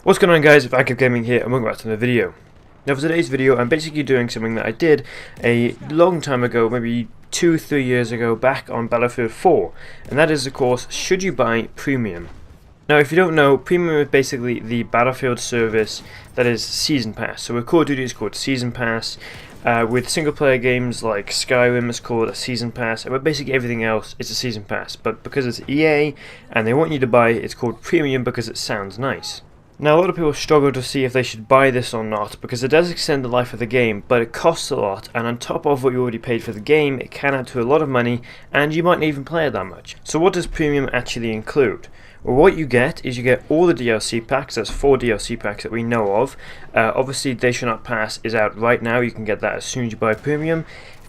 What's going on, guys? Vancouver Gaming here, and welcome back to another video. Now for today's video, I'm basically doing something that I did a long time ago, maybe 2-3 years ago, back on Battlefield 4, and that is, of course, should you buy Premium? Now if you don't know, Premium is basically the Battlefield service that is Season Pass. So with Call of Duty it's called Season Pass, with single player games like Skyrim it's called a Season Pass, and with basically everything else it's a Season Pass. But because it's EA and they want you to buy it, it's called Premium because it sounds nice. Now a lot of people struggle to see if they should buy this or not because it does extend the life of the game, but it costs a lot, and on top of what you already paid for the game, it can add to a lot of money and you might not even play it that much. So what does Premium actually include? Well, what you get is you get all the DLC packs. There's 4 DLC packs that we know of. Obviously They Shall Not Pass is out right now, you can get that as soon as you buy Premium.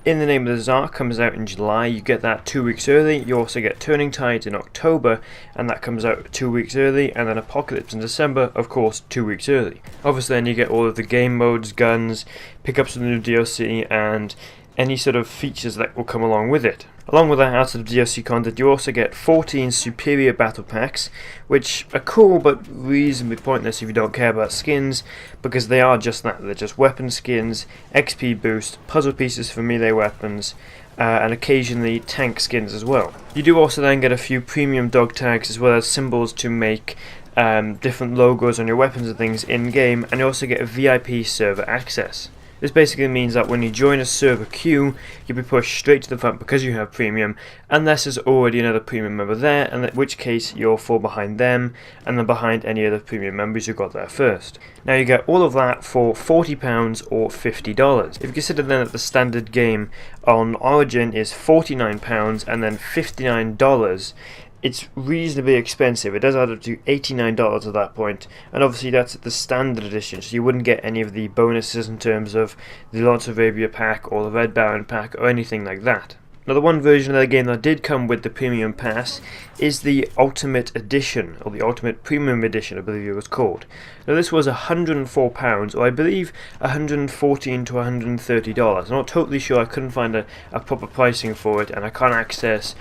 In the Name of the Tsar comes out in July, you get that 2 weeks early. You also get Turning Tides in October, and that comes out 2 weeks early, and then Apocalypse in December, of course, 2 weeks early. Obviously then you get all of the game modes, guns, pickups of the new DLC, and any sort of features that will come along with it. Along with that out of DLC content, you also get 14 superior battle packs, which are cool but reasonably pointless if you don't care about skins, because they are just that. They're just weapon skins, XP boost, puzzle pieces for melee weapons, and occasionally tank skins as well. You do also then get a few premium dog tags as well as symbols to make different logos on your weapons and things in game, and you also get a VIP server access. This basically means that when you join a server queue, you'll be pushed straight to the front because you have Premium, unless there's already another Premium member there, and in which case you'll fall behind them, and then behind any other Premium members who got there first. Now you get all of that for £40 or $50. If you consider then that the standard game on Origin is £49 and then $59, it's reasonably expensive. It does add up to $89 at that point, and obviously that's the standard edition, so you wouldn't get any of the bonuses in terms of the Lawrence of Arabia pack or the Red Baron pack or anything like that. Now the one version of the game that did come with the Premium Pass is the Ultimate Edition, or the Ultimate Premium Edition I believe it was called. Now this was £104, or I believe $114 to $130. I'm not totally sure, I couldn't find a proper pricing for it, and I can't access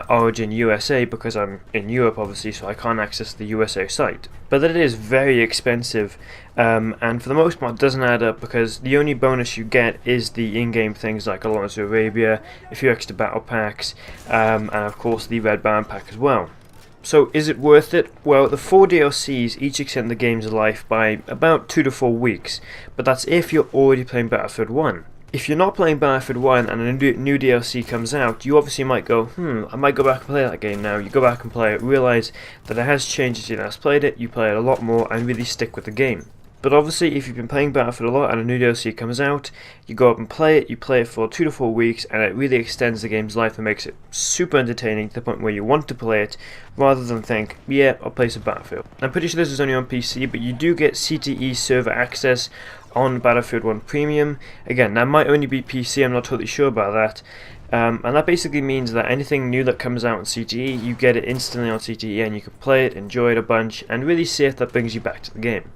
Origin USA because I'm in Europe obviously, so I can't access the USA site. But that is very expensive, and for the most part doesn't add up because the only bonus you get is the in-game things like Lawrence of Arabia, a few extra battle packs, and of course the Red Baron pack as well. So is it worth it? Well, the 4 DLCs each extend the game's life by about 2 to 4 weeks, but that's if you're already playing Battlefield 1. If you're not playing Battlefield 1 and a new DLC comes out, you obviously might go, I might go back and play that game now. You go back and play it, realise that it has changed since you last played it, you play it a lot more and really stick with the game. But obviously if you've been playing Battlefield a lot and a new DLC comes out, you go up and play it, you play it for 2 to 4 weeks, and it really extends the game's life and makes it super entertaining to the point where you want to play it, rather than think, yeah, I'll play some Battlefield. I'm pretty sure this is only on PC, but you do get CTE server access on Battlefield 1 Premium. Again, that might only be PC, I'm not totally sure about that. And that basically means that anything new that comes out on CTE, you get it instantly on CTE and you can play it, enjoy it a bunch, and really see if that brings you back to the game.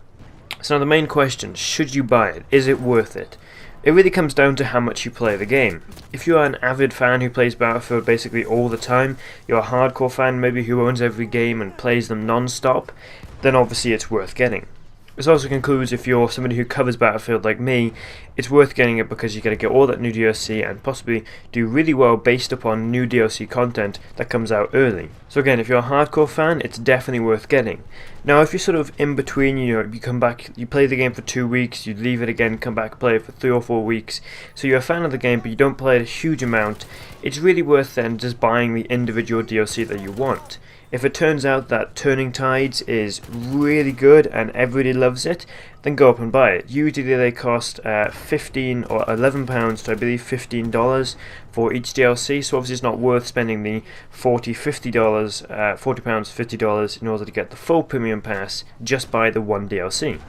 So now the main question, should you buy it? Is it worth it? It really comes down to how much you play the game. If you are an avid fan who plays Battlefield basically all the time, you're a hardcore fan maybe who owns every game and plays them non-stop, then obviously it's worth getting. This also concludes if you're somebody who covers Battlefield like me, it's worth getting it because you're going to get all that new DLC and possibly do really well based upon new DLC content that comes out early. So again, if you're a hardcore fan, it's definitely worth getting. Now if you're sort of in between, you come back, you play the game for 2 weeks, you leave it again, come back, play it for 3 or 4 weeks, so you're a fan of the game but you don't play it a huge amount, it's really worth then just buying the individual DLC that you want. If it turns out that Turning Tides is really good and everybody loves it, then go up and buy it. Usually they cost £15 or £11 to I believe $15 for each DLC, so obviously it's not worth spending the £40, $50 in order to get the full Premium Pass, just buy the one DLC.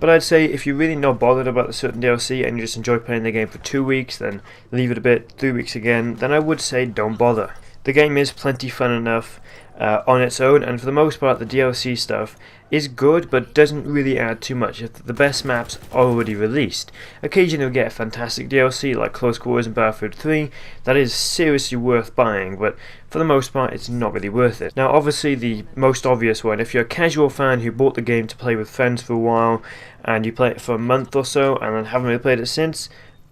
But I'd say if you're really not bothered about a certain DLC and you just enjoy playing the game for 2 weeks, then leave it a bit, 3 weeks again, then I would say don't bother. The game is plenty fun enough on its own, and for the most part the DLC stuff is good but doesn't really add too much if the best maps are already released. Occasionally you'll get a fantastic DLC like Close Quarters and Battlefield 3 that is seriously worth buying, but for the most part it's not really worth it. Now obviously the most obvious one, if you're a casual fan who bought the game to play with friends for a while and you play it for a month or so and then haven't really played it since,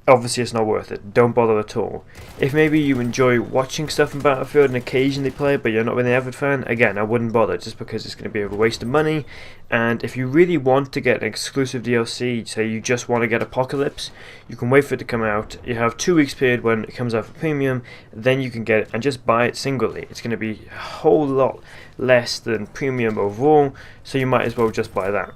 obviously it's not worth it. Don't bother at all. If maybe you enjoy watching stuff in Battlefield and occasionally play it but you're not really an avid fan, again I wouldn't bother just because it's going to be a waste of money. And if you really want to get an exclusive DLC, say you just want to get Apocalypse, you can wait for it to come out. You have 2 weeks period when it comes out for premium, then you can get it and just buy it singly. It's going to be a whole lot less than premium overall, so you might as well just buy that.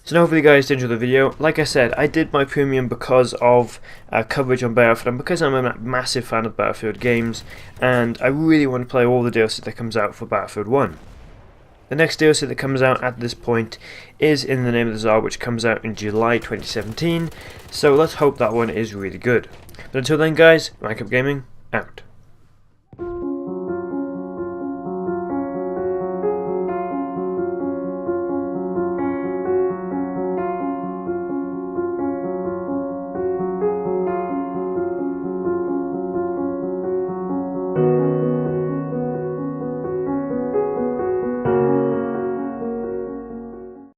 So now hopefully you guys did enjoy the video. Like I said, I did my premium because of coverage on Battlefield and because I'm a massive fan of Battlefield games and I really want to play all the DLC that comes out for Battlefield 1. The next DLC that comes out at this point is In the Name of the Tsar, which comes out in July 2017, so let's hope that one is really good. But until then guys, Rank Up Gaming, out.